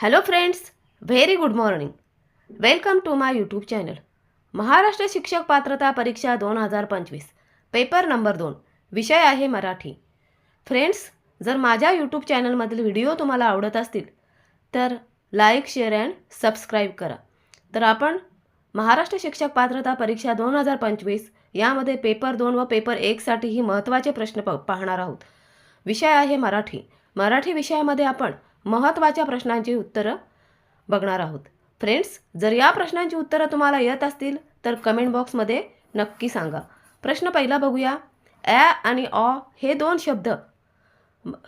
Hello friends, very good morning. Welcome to my YouTube channel. Maharashtra शिक्षक पात्रता परीक्षा 2025 paper number 2 विषय आहे मराठी. फ्रेंड्स, जर माझ्या यूट्यूब चॅनलमधील व्हिडिओ तुम्हाला आवडत असतील तर लाईक, शेअर अँड सबस्क्राईब करा. तर आपण महाराष्ट्र शिक्षक पात्रता परीक्षा 2025 यामध्ये पेपर 2 व पेपर 1 साठीही महत्त्वाचे प्रश्न पाहणार आहोत. विषय आहे मराठी. मराठी विषयामध्ये आपण महत्त्वाच्या प्रश्नांची उत्तरं बघणार आहोत. फ्रेंड्स, जर या प्रश्नांची उत्तरं तुम्हाला येत असतील तर कमेंट बॉक्समध्ये नक्की सांगा. प्रश्न पहिला बघूया. ॲ आणि ऑ हे दोन शब्द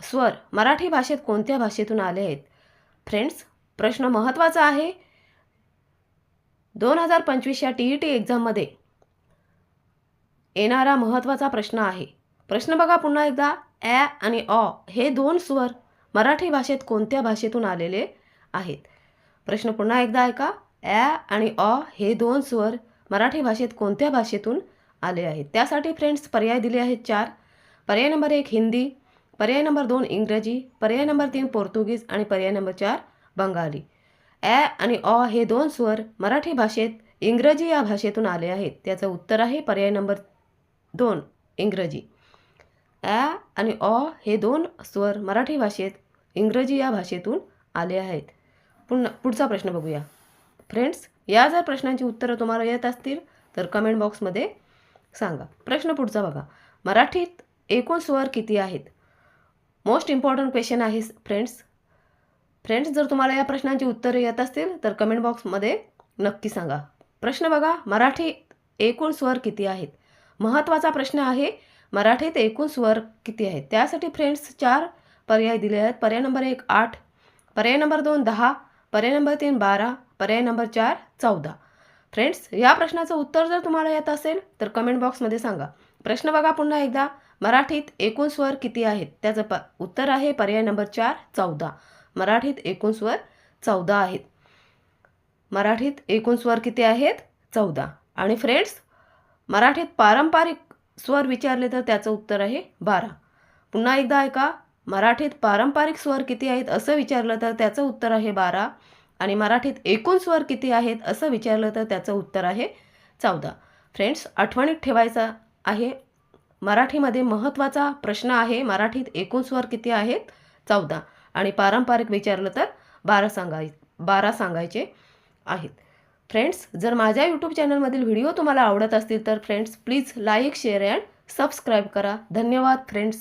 स्वर मराठी भाषेत कोणत्या भाषेतून आले आहेत? फ्रेंड्स, प्रश्न महत्त्वाचा आहे. 2025च्या TET एक्झाममध्ये येणारा महत्त्वाचा प्रश्न आहे. प्रश्न बघा पुन्हा एकदा. ॲ आणि ऑ हे दोन स्वर मराठी भाषेत कोणत्या भाषेतून आलेले आहेत? प्रश्न पुन्हा एकदा ऐका. ॲ आणि ऑ हे दोन स्वर मराठी भाषेत कोणत्या भाषेतून आले आहेत? त्यासाठी फ्रेंड्स पर्याय दिले आहेत 4. पर्याय नंबर 1 हिंदी, पर्याय नंबर 2 इंग्रजी, पर्याय नंबर 3 पोर्तुगीज आणि पर्याय नंबर 4 बंगाली. ॲ आणि ऑ हे दोन स्वर मराठी भाषेत इंग्रजी या भाषेतून आले आहेत. त्याचं उत्तर आहे पर्याय नंबर 2 इंग्रजी. ॲ आणि ऑ हे दोन स्वर मराठी भाषेत इंग्रजी या भाषेतून आले आहेत. पुढचा प्रश्न बघूया. फ्रेंड्स, या जर प्रश्नांची उत्तरं तुम्हाला येत असतील तर कमेंट बॉक्समध्ये सांगा. प्रश्न पुढचा बघा. मराठीत एकूण स्वर किती आहेत? मोस्ट इम्पॉर्टंट क्वेश्चन आहे फ्रेंड्स. जर तुम्हाला या प्रश्नांची उत्तरं येत असतील तर कमेंट बॉक्समध्ये नक्की सांगा. प्रश्न बघा. मराठीत एकूण स्वर किती आहेत? महत्त्वाचा प्रश्न आहे. मराठीत एकूण स्वर किती आहेत? त्यासाठी फ्रेंड्स 4 पर्याय दिले आहेत. पर्याय नंबर 1 8, पर्याय नंबर 2 10, पर्याय नंबर 3 12, पर्याय नंबर 4 14. फ्रेंड्स, या प्रश्नाचं उत्तर जर तुम्हाला येत असेल तर कमेंट बॉक्समध्ये सांगा. प्रश्न बघा पुन्हा एकदा. मराठीत एकूण स्वर किती आहेत? त्याचं उत्तर आहे पर्याय नंबर 4 14. मराठीत एकूण स्वर 14 आहेत. मराठीत एकूण स्वर किती आहेत? 14. आणि फ्रेंड्स, मराठीत पारंपरिक स्वर विचारले तर त्याचं उत्तर आहे 12. पुन्हा एकदा ऐका. मराठीत पारंपरिक स्वर किती आहेत असं विचारलं तर त्याचं उत्तर आहे 12. आणि मराठीत एकूण स्वर किती आहेत असं विचारलं तर त्याचं उत्तर आहे 14. फ्रेंड्स, आठवणीत ठेवायचा आहे. मराठीमध्ये महत्त्वाचा प्रश्न आहे. मराठीत एकूण स्वर किती आहेत? 14. आणि पारंपरिक विचारलं तर 12 सांगायचे आहेत. फ्रेंड्स, जर माझ्या यूट्यूब चॅनलमधील व्हिडिओ तुम्हाला आवडत असतील तर friends please like, share and subscribe करा. धन्यवाद फ्रेंड्स.